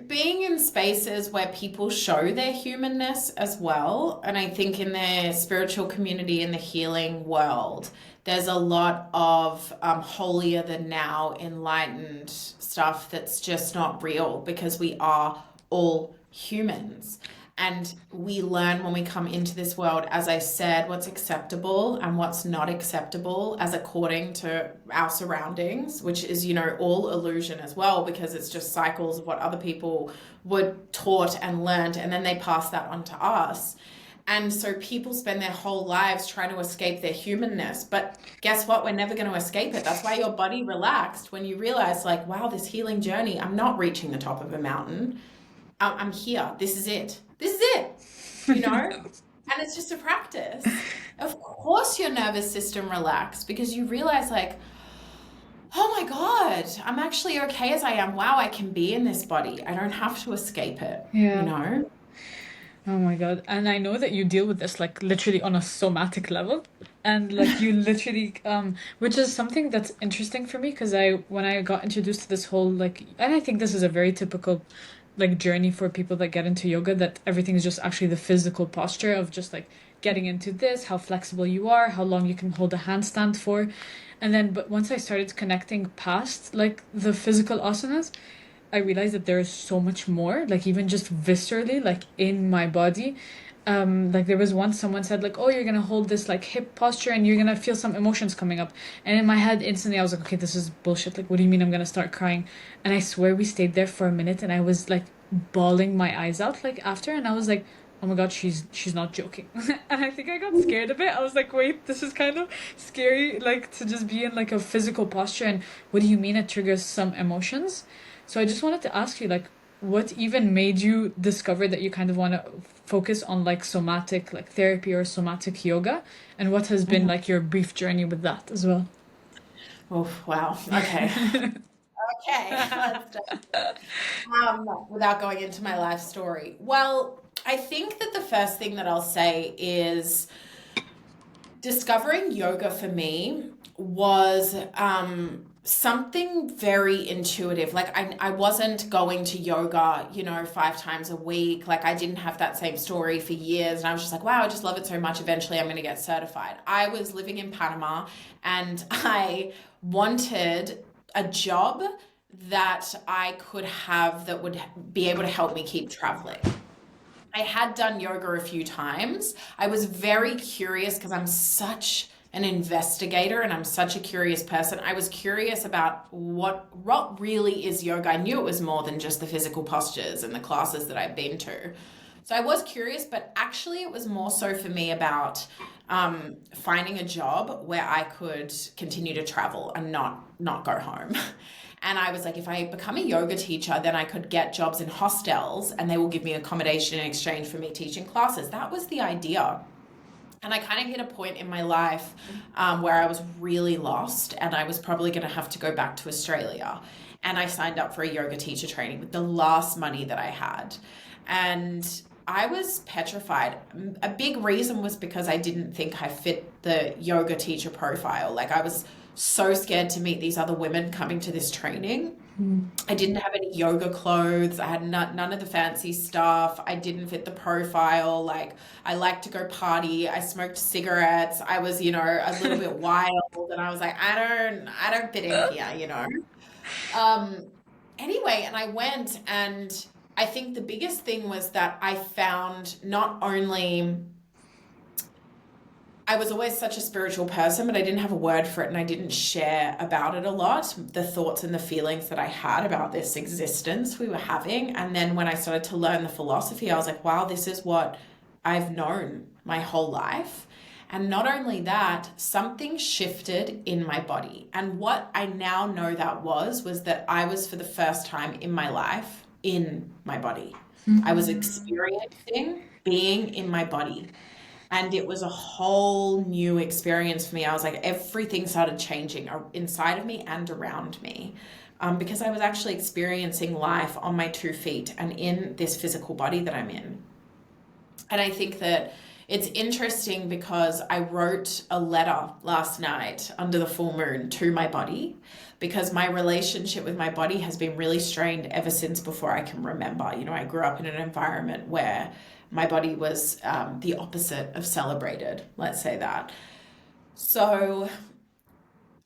being in spaces where people show their humanness as well, and I think in the spiritual community, in the healing world, there's a lot of holier than now, enlightened stuff that's just not real because we are all humans. And we learn when we come into this world, as I said, what's acceptable and what's not acceptable as according to our surroundings, which is, all illusion as well, because it's just cycles of what other people were taught and learned, and then they pass that on to us. And so people spend their whole lives trying to escape their humanness. But guess what? We're never going to escape it. That's why your body relaxed when you realize, like, wow, this healing journey, I'm not reaching the top of a mountain. I'm here. This is it. This is it, And it's just a practice. Of course, your nervous system relaxed because you realize, like, oh my God, I'm actually okay as I am. Wow, I can be in this body. I don't have to escape it, you Yeah. know? Oh my God. And I know that you deal with this like literally on a somatic level. And like you literally which is something that's interesting for me because I when I got introduced to this whole like and I think this is a very typical like journey for people that get into yoga, that everything is just actually the physical posture of just like getting into this, how flexible you are, how long you can hold a handstand for. And then but once I started connecting past like the physical asanas, I realized that there is so much more, like even just viscerally, like in my body. Like there was once someone said like, "Oh, you're gonna hold this like hip posture and you're gonna feel some emotions coming up." And in my head, instantly, I was like, "Okay, this is bullshit. Like, what do you mean I'm gonna start crying?" And I swear we stayed there for a minute, and I was like bawling my eyes out like after, and I was like, "Oh my God, she's not joking." And I think I got scared a bit. I was like, "Wait, this is kind of scary, like to just be in like a physical posture." And what do you mean it triggers some emotions? So I just wanted to ask you, like, what even made you discover that you kind of want to focus on like somatic, like therapy or somatic yoga, and what has been Mhm. like your brief journey with that as well? Oh, wow. Okay. Okay. Let's do without going into my life story. Well, I think that the first thing that I'll say is discovering yoga for me was something very intuitive. Like I wasn't going to yoga, 5 times a week. Like I didn't have that same story for years. And I was just like, wow, I just love it so much. Eventually I'm going to get certified. I was living in Panama and I wanted a job that I could have that would be able to help me keep traveling. I had done yoga a few times. I was very curious because I'm such an investigator and I'm such a curious person. I was curious about what really is yoga. I knew it was more than just the physical postures and the classes that I've been to. So I was curious, but actually it was more so for me about finding a job where I could continue to travel and not go home. And I was like, if I become a yoga teacher, then I could get jobs in hostels and they will give me accommodation in exchange for me teaching classes. That was the idea. And I kind of hit a point in my life where I was really lost and I was probably going to have to go back to Australia. And I signed up for a yoga teacher training with the last money that I had. And I was petrified. A big reason was because I didn't think I fit the yoga teacher profile. Like I was so scared to meet these other women coming to this training. Mm. I didn't have any yoga clothes. I had none of the fancy stuff. I didn't fit the profile. Like I liked to go party. I smoked cigarettes. I was, a little bit wild and I was like, I don't fit in here. Um, anyway, and I went and I think the biggest thing was that I found not only I was always such a spiritual person, but I didn't have a word for it and I didn't share about it a lot, the thoughts and the feelings that I had about this existence we were having. And then when I started to learn the philosophy, I was like, wow, this is what I've known my whole life. And not only that, something shifted in my body. And what I now know that was that I was for the first time in my life in my body. I was experiencing being in my body. And it was a whole new experience for me. I was like, everything started changing inside of me and around me. because I was actually experiencing life on my 2 feet and in this physical body that I'm in. And I think that it's interesting because I wrote a letter last night under the full moon to my body, because my relationship with my body has been really strained ever since before I can remember. You know, I grew up in an environment where my body was the opposite of celebrated, let's say that. So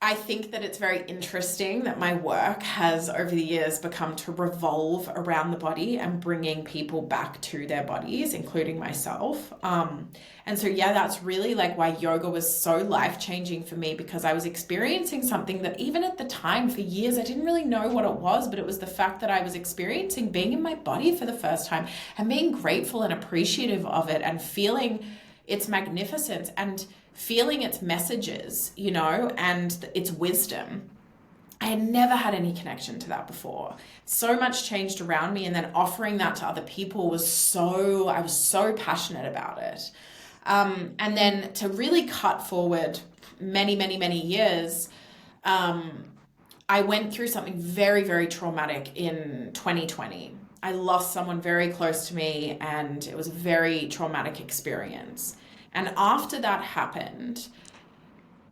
I think that it's very interesting that my work has over the years become to revolve around the body and bringing people back to their bodies, including myself. And so, yeah, that's really like why yoga was so life-changing for me, because I was experiencing something that even at the time for years, I didn't really know what it was, but it was the fact that I was experiencing being in my body for the first time and being grateful and appreciative of it and feeling its magnificence and feeling its messages, you know, and its wisdom. I had never had any connection to that before. So much changed around me, and then offering that to other people I was so passionate about it. And then to really cut forward many, many, many years, I went through something very, very traumatic in 2020. I lost someone very close to me, and it was a very traumatic experience. And after that happened,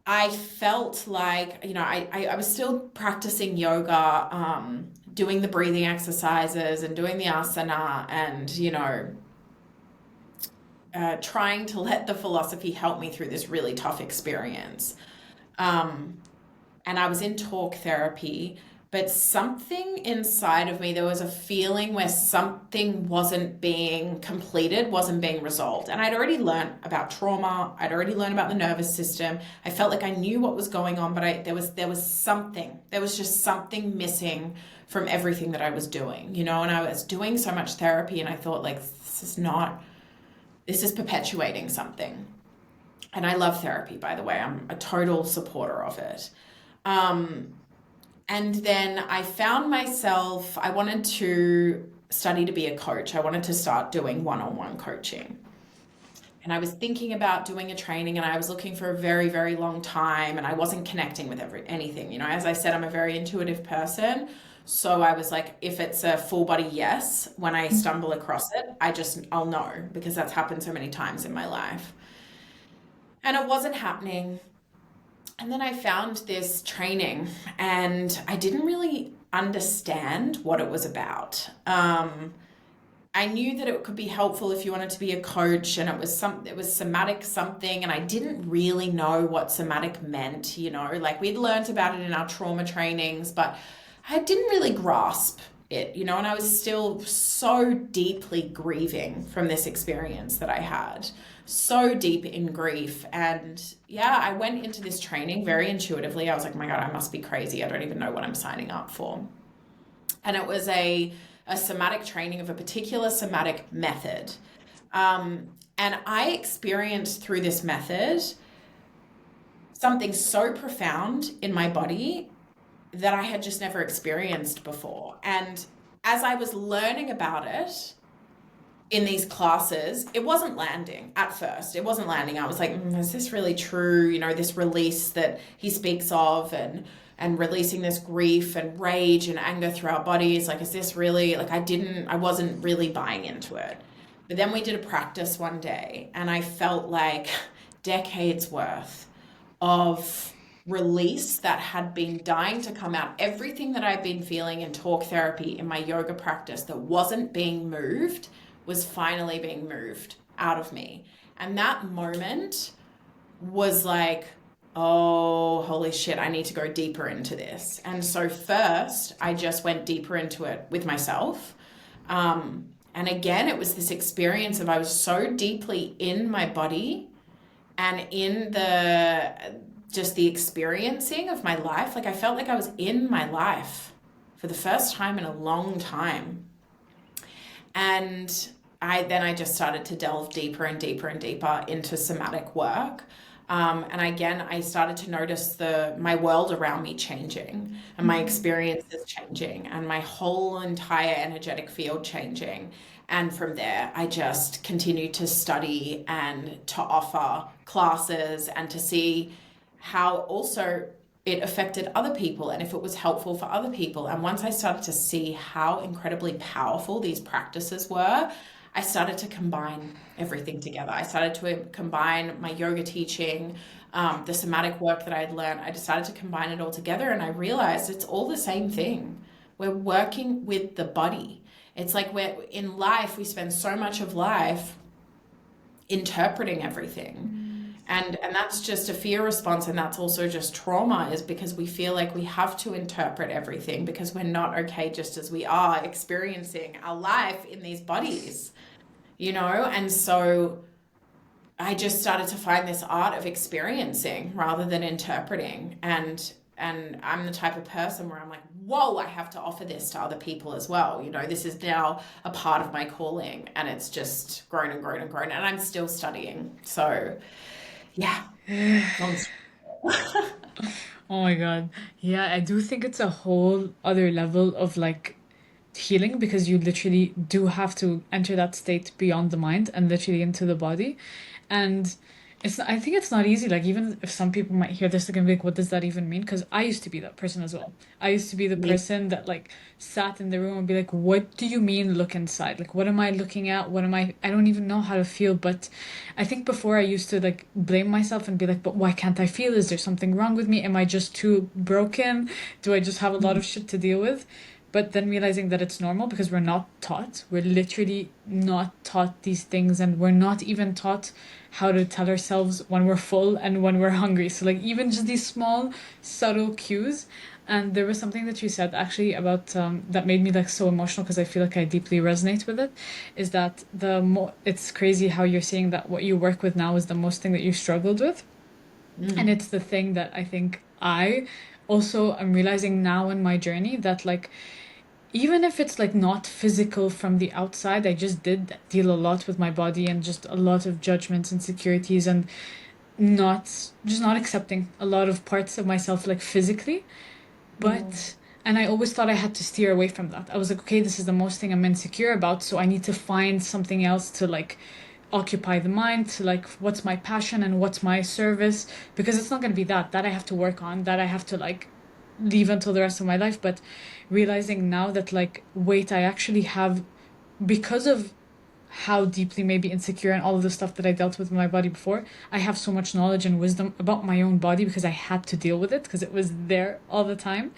I felt like, you know, I was still practicing yoga, doing the breathing exercises and doing the asana and, you know, trying to let the philosophy help me through this really tough experience. And I was in talk therapy, but something inside of me, there was a feeling where something wasn't being completed, wasn't being resolved. And I'd already learned about trauma. I'd already learned about the nervous system. I felt like I knew what was going on, but there was just something missing from everything that I was doing, you know. And I was doing so much therapy, and I thought, like, this is perpetuating something. And I love therapy, by the way. I'm a total supporter of it. And then I found myself, I wanted to study to be a coach. I wanted to start doing one-on-one coaching. And I was thinking about doing a training, and I was looking for a very, very long time, and I wasn't connecting with anything. You know, as I said, I'm a very intuitive person. So I was like, if it's a full body yes, when I stumble across it, I'll know, because that's happened so many times in my life. And it wasn't happening. And then I found this training, and I didn't really understand what it was about. I knew that it could be helpful if you wanted to be a coach, and it was somatic something, and I didn't really know what somatic meant, you know, like we'd learned about it in our trauma trainings, but I didn't really grasp it, you know, and I was still so deeply grieving from this experience that I had. So deep in grief. And yeah, I went into this training very intuitively. I was like, my God, I must be crazy. I don't even know what I'm signing up for. And it was a somatic training of a particular somatic method. And I experienced through this method something so profound in my body that I had just never experienced before. And as I was learning about it, in these classes, it wasn't landing at first. It wasn't landing. I was like, is this really true? You know, this release that he speaks of, and releasing this grief and rage and anger through our bodies. Like, is this really, like, I wasn't really buying into it. But then we did a practice one day, and I felt like decades worth of release that had been dying to come out. Everything that I've been feeling in talk therapy, in my yoga practice, that wasn't being moved, was finally being moved out of me. And that moment was like, oh, holy shit, I need to go deeper into this. And so first, I just went deeper into it with myself. And again, it was this experience of I was so deeply in my body and in the experiencing of my life. Like, I felt like I was in my life for the first time in a long time. And I just started to delve deeper and deeper and deeper into somatic work. And again, I started to notice my world around me changing, and my experiences changing, and my whole entire energetic field changing. And from there, I just continued to study and to offer classes and to see how also it affected other people and if it was helpful for other people. And once I started to see how incredibly powerful these practices were, I started to combine everything together. I started to combine my yoga teaching, the somatic work that I had learned. I decided to combine it all together, and I realized it's all the same thing. We're working with the body. It's like we're in life, we spend so much of life interpreting everything. And that's just a fear response, and that's also just trauma, is because we feel like we have to interpret everything because we're not okay just as we are experiencing our life in these bodies, you know? And so I just started to find this art of experiencing rather than interpreting. And I'm the type of person where I'm like, whoa, I have to offer this to other people as well. You know, this is now a part of my calling, and it's just grown and grown and grown, and I'm still studying. So yeah. long Oh my God. Yeah, I do think it's a whole other level of like healing because you literally do have to enter that state beyond the mind and literally into the body. And I think it's not easy. Like, even if some people might hear this, they're gonna be like, what does that even mean? Because I used to be that person as well. I used to be the Me. person that like sat in the room and be like, what do you mean look inside? Like, what am I looking at? What am I don't even know how to feel. But I think before I used to like blame myself and be like, but why can't I feel? Is there something wrong with me? Am I just too broken? Do I just have a lot of shit to deal with? But then realizing that it's normal because we're not taught. We're literally not taught these things, and we're not even taught how to tell ourselves when we're full and when we're hungry. So, like, even just these small, subtle cues. And there was something that you said actually about that made me like so emotional because I feel like I deeply resonate with it. Is that it's crazy how you're saying that what you work with now is the most thing that you struggled with. And Mm. it's the thing that I think I also am realizing now in my journey that like even if it's like not physical from the outside, I just did deal a lot with my body and just a lot of judgments, insecurities, and not accepting a lot of parts of myself like physically. Mm. But and I always thought I had to steer away from that. I was like, okay, this is the most thing I'm insecure about, so I need to find something else to like occupy the mind, to like what's my passion and what's my service, because it's not going to be that I have to work on, that I have to like leave until the rest of my life. But realizing now that like wait, I actually have, because of how deeply maybe insecure and all of the stuff that I dealt with in my body before, I have so much knowledge and wisdom about my own body because I had to deal with it because it was there all the time.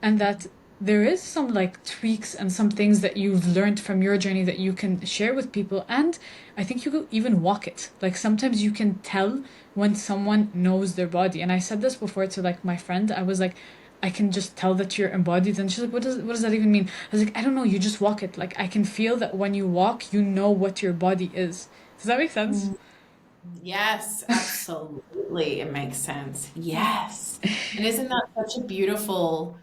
And that there is some like tweaks and some things that you've learned from your journey that you can share with people. And I think you could even walk it. Like sometimes you can tell when someone knows their body. And I said this before to like my friend. I was like, I can just tell that you're embodied. And she's like, what does that even mean? I was like, I don't know, you just walk it. Like I can feel that when you walk, you know what your body is. Does that make sense? Mm. Yes, absolutely. It makes sense. Yes. And isn't that such a beautiful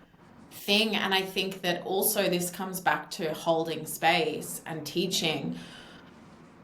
thing? And I think that also this comes back to holding space and teaching.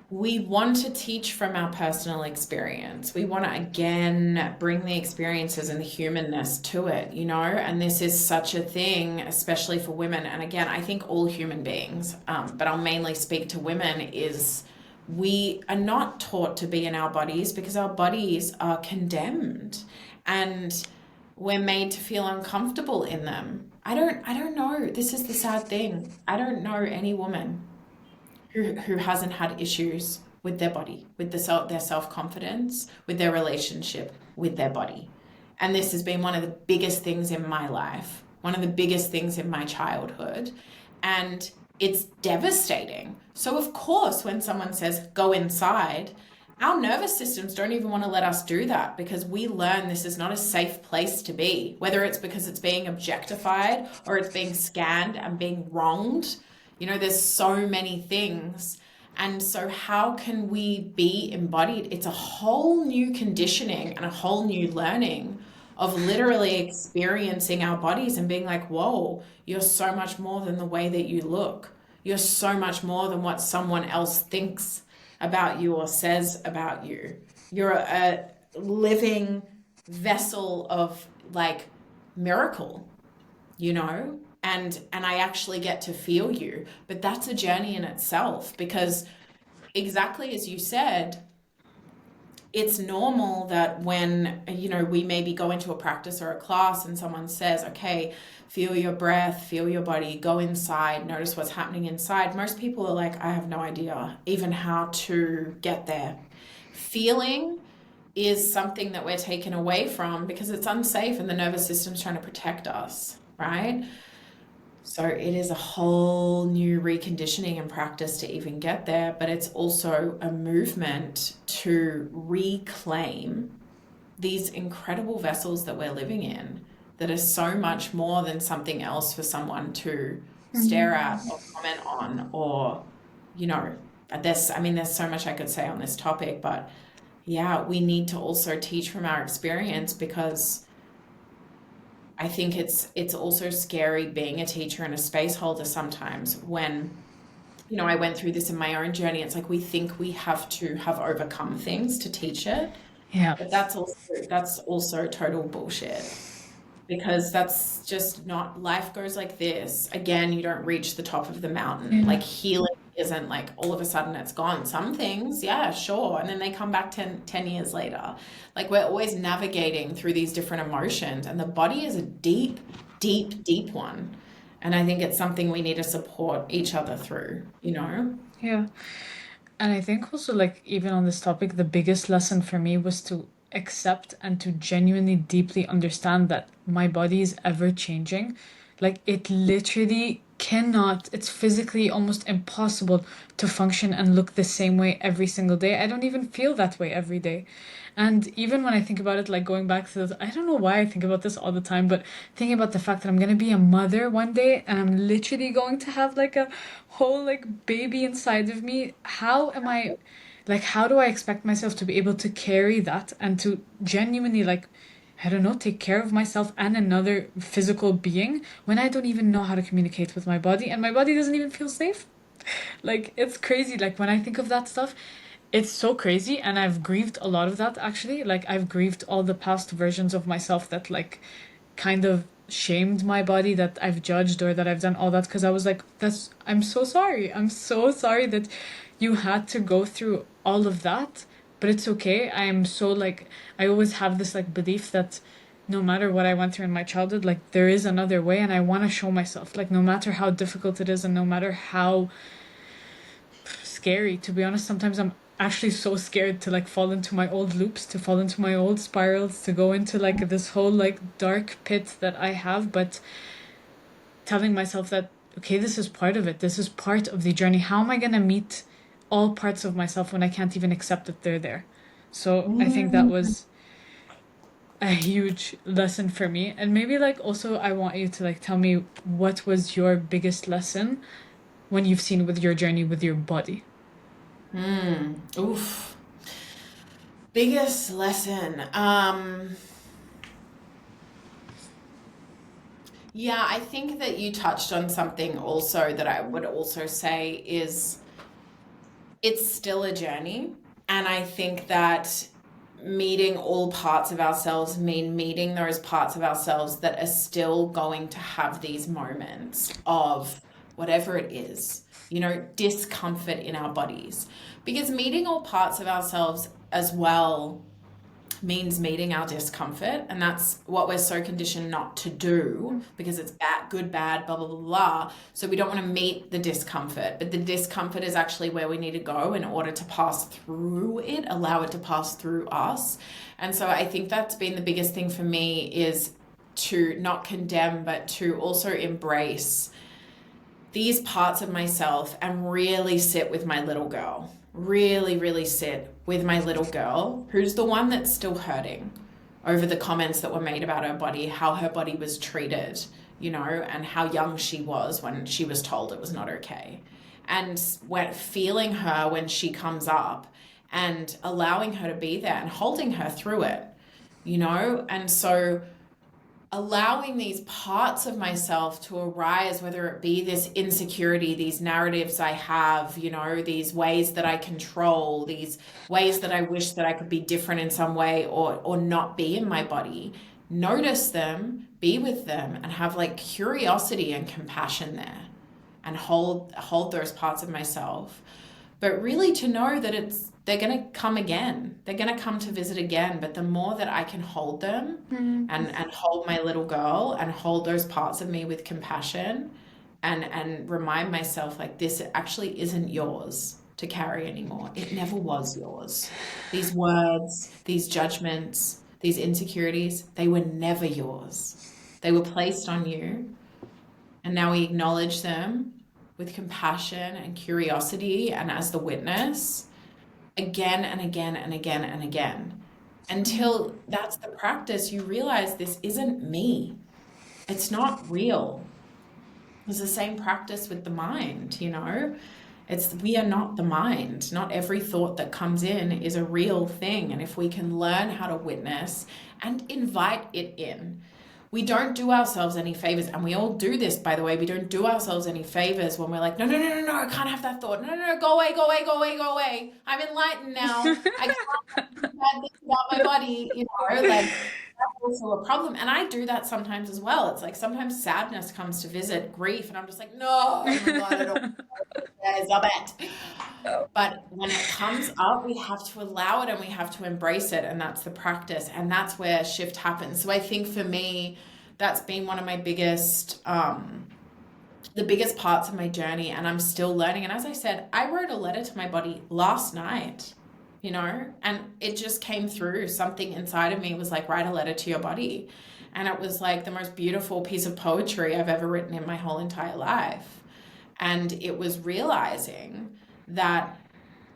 We want to teach from our personal experience. We want to again bring the experiences and the humanness to it, you know? And this is such a thing, especially for women. And again, I think all human beings, but I'll mainly speak to women, is we are not taught to be in our bodies because our bodies are condemned and we're made to feel uncomfortable in them. I don't know. This is the sad thing. I don't know any woman who hasn't had issues with their body, with their self confidence, with their relationship with their body. And this has been one of the biggest things in my life, one of the biggest things in my childhood. And it's devastating. So, of course, when someone says, go inside, our nervous systems don't even want to let us do that because we learn this is not a safe place to be, whether it's because it's being objectified or it's being scanned and being wronged. You know, there's so many things. And so, how can we be embodied? It's a whole new conditioning and a whole new learning of literally experiencing our bodies and being like, whoa, you're so much more than the way that you look. You're so much more than what someone else thinks about you or says about you. You're a living vessel of like miracle, you know? And I actually get to feel you. But that's a journey in itself because exactly as you said, it's normal that when, we maybe go into a practice or a class and someone says, okay, feel your breath, feel your body, go inside, notice what's happening inside. Most people are like, I have no idea even how to get there. Feeling is something that we're taken away from because it's unsafe and the nervous system's trying to protect us, right? So it is a whole new reconditioning and practice to even get there, but it's also a movement to reclaim these incredible vessels that we're living in that are so much more than something else for someone to stare at or comment on or, you know, there's so much I could say on this topic, but yeah, we need to also teach from our experience because I think it's also scary being a teacher and a space holder sometimes when, I went through this in my own journey. It's like we think we have to have overcome things to teach it, Yeah. but that's also total bullshit because that's just not, life goes like this. Again, you don't reach the top of the mountain. Yeah. Like healing isn't like all of a sudden it's gone. Some things, yeah, sure. And then they come back 10 years later. Like we're always navigating through these different emotions and the body is a deep, deep, deep one. And I think it's something we need to support each other through. Yeah. And I think also, like, even on this topic, the biggest lesson for me was to accept and to genuinely deeply understand that my body is ever changing. Like, it literally cannot, it's physically almost impossible to function and look the same way every single day. I don't even feel that way every day. And even when I think about it, like going back to this, I don't know why I think about this all the time, but thinking about the fact that I'm gonna be a mother one day and I'm literally going to have like a whole like baby inside of me, how do I expect myself to be able to carry that and to genuinely like, I don't know, take care of myself and another physical being when I don't even know how to communicate with my body and my body doesn't even feel safe? Like, it's crazy. Like, when I think of that stuff, it's so crazy. And I've grieved a lot of that, actually. Like, I've grieved all the past versions of myself that, like, kind of shamed my body, that I've judged or that I've done all that. Because I was like, I'm so sorry. I'm so sorry that you had to go through all of that. But it's okay. I am so, like, I always have this, like, belief that no matter what I went through in my childhood, like, there is another way. And I want to show myself, like, no matter how difficult it is and no matter how scary, to be honest. Sometimes I'm actually so scared to like fall into my old loops, to fall into my old spirals, to go into like this whole like dark pit that I have, but telling myself that okay, this is part of it, this is part of the journey. How am I going to meet all parts of myself when I can't even accept that they're there? So I think that was a huge lesson for me. And maybe like also I want you to like tell me what was your biggest lesson when you've seen with your journey with your body. Oof. Biggest lesson. Yeah, I think that you touched on something also that I would also say is it's still a journey. And I think that meeting all parts of ourselves mean meeting those parts of ourselves that are still going to have these moments of whatever it is, discomfort in our bodies. Because meeting all parts of ourselves as well means meeting our discomfort, and that's what we're so conditioned not to do because it's bad, good, bad, blah blah blah blah. So we don't want to meet the discomfort, but the discomfort is actually where we need to go in order to pass through it, allow it to pass through us. And so I think that's been the biggest thing for me, is to not condemn but to also embrace these parts of myself and really sit with my little girl. Really, really sit with my little girl, who's the one that's still hurting over the comments that were made about her body, how her body was treated, and how young she was when she was told it was not okay. And when feeling her when she comes up and allowing her to be there and holding her through it. And so allowing these parts of myself to arise, whether it be this insecurity, these narratives I have, these ways that I control, these ways that I wish that I could be different in some way or not be in my body, notice them, be with them, and have like curiosity and compassion there and hold those parts of myself. but really to know that they're going to come again. They're going to come to visit again. But the more that I can hold them and hold my little girl and hold those parts of me with compassion and remind myself like this actually isn't yours to carry anymore. It never was yours. These words, these judgments, these insecurities, they were never yours. They were placed on you. And now we acknowledge them with compassion and curiosity and as the witness again and again and again and again. Until that's the practice, you realize this isn't me. It's not real. It's the same practice with the mind, you know? We are not the mind. Not every thought that comes in is a real thing. And if we can learn how to witness and invite it in, we don't do ourselves any favors. And we all do this, by the way. We don't do ourselves any favors when we're like, no, no, no, no, no, I can't have that thought. No, no, no, go away, go away, go away, go away. I'm enlightened now. I can't have bad things about my body, you know, like that's also a problem. And I do that sometimes as well. It's like sometimes sadness comes to visit, grief, and I'm just like, no, oh my God, I don't stop it. But when it comes up, we have to allow it and we have to embrace it. And that's the practice. And that's where shift happens. So I think for me, that's been one of my biggest, the biggest parts of my journey. And I'm still learning. And as I said, I wrote a letter to my body last night, you know, and it just came through. Something inside of me was like, write a letter to your body. And it was like the most beautiful piece of poetry I've ever written in my whole entire life. And it was realizing that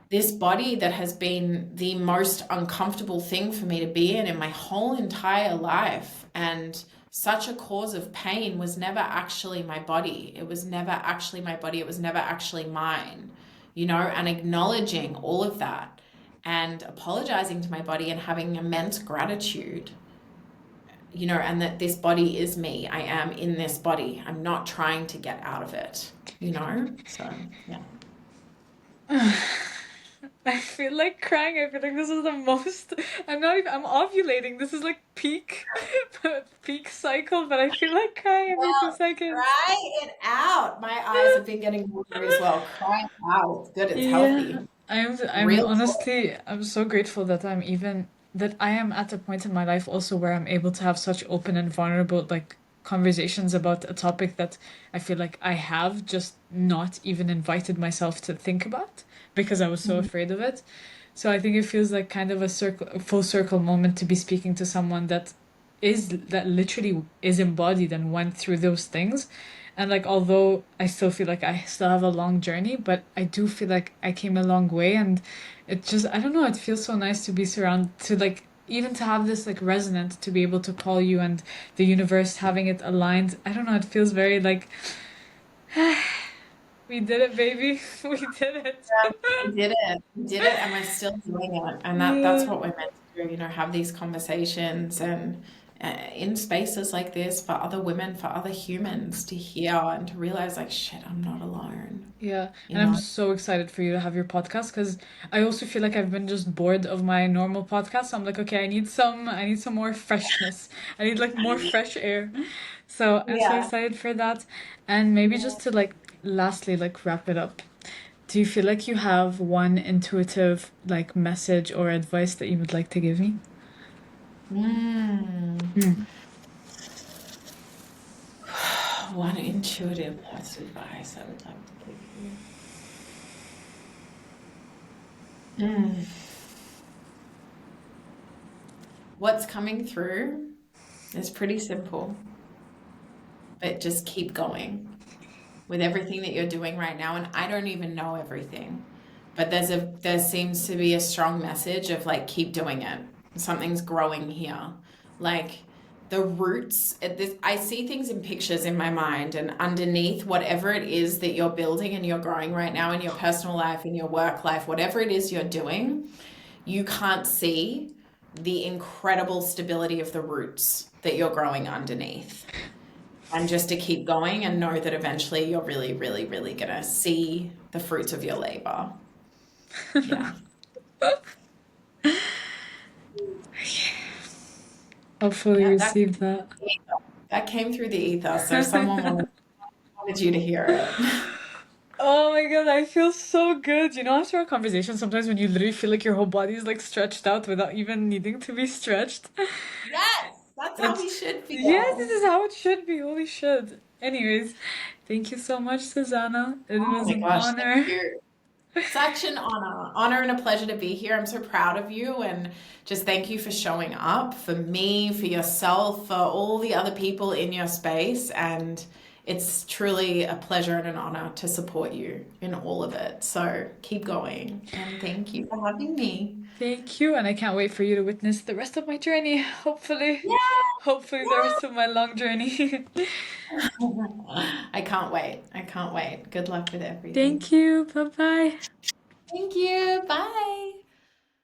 this body that has been the most uncomfortable thing for me to be in my whole entire life and such a cause of pain was never actually my body. It was never actually my body. It was never actually mine, you know, and acknowledging all of that and apologizing to my body and having immense gratitude, you know, and that this body is me. I am in this body. I'm not trying to get out of it, you know? So, yeah. I feel like crying. I feel like this is the most. I'm not even. I'm ovulating. This is like peak, peak cycle. But I feel like crying every Well, 2 seconds. cry it out. My eyes have been getting watery as well. Cry it out. It's good. It's Yeah, healthy. I'm Real honestly. I'm so grateful that I am at a point in my life also where I'm able to have such open and vulnerable like conversations about a topic that I feel like I have just not even invited myself to think about because I was so joy. afraid of it. So I think it feels like kind of a full circle moment to be speaking to someone that literally is embodied and went through those things. And like although I still feel like I still have a long journey, but I do feel like I came a long way and it just I don't know, it feels so nice to be surrounded to like even to have this like resonance to be able to call you and the universe having it aligned. I don't know, it feels very like we did it, baby. We did it. Yeah, we did it. We did it, and we're still doing it. And that's Yeah. what we're meant to do, you know, have these conversations and in spaces like this for other women, for other humans to hear and to realize, like, shit, I'm not alone, Yeah, you and I'm know? so excited for you to have your podcast because I also feel like I've been just bored of my normal podcast. So I'm like, okay, I need some more freshness. I need like more fresh air. So I'm so Yeah. excited for that. And maybe just to like lastly like wrap it up. Do you feel like you have one intuitive like message or advice that you would like to give me? Mm. Mm. One intuitive piece of advice I would like to give you. Mm. What's coming through is pretty simple, but just keep going with everything that you're doing right now. And I don't even know everything, but there seems to be a strong message of like keep doing it. Something's growing here. Like the roots at this, I see things in pictures in my mind, and underneath whatever it is that you're building and you're growing right now in your personal life, in your work life, whatever it is you're doing, you can't see the incredible stability of the roots that you're growing underneath. And just to keep going and know that eventually you're really, really, really gonna see the fruits of your labor. Yeah. I'll fully Yeah, receive that. that came through the ether, so someone wanted you to hear it. Oh my God, I feel so good. You know, after a conversation, sometimes when you literally feel like your whole body is like stretched out without even needing to be stretched. Yes, that's how we It's, should yes, this feel. is how it should be. Holy shit. Anyways, thank you so much, Susanna. It Oh was my an gosh, thank honor. you. Such an honor and a pleasure to be here. I'm so proud of you and just thank you for showing up for me, for yourself, for all the other people in your space. And it's truly a pleasure and an honor to support you in all of it. So keep going and thank you for having me. Thank you, and I can't wait for you to witness the rest of my journey. Hopefully, Yeah, hopefully the rest of my long journey. yeah. I can't wait. I can't wait. Good luck with Thank everything. you. Bye bye. Thank you. Bye.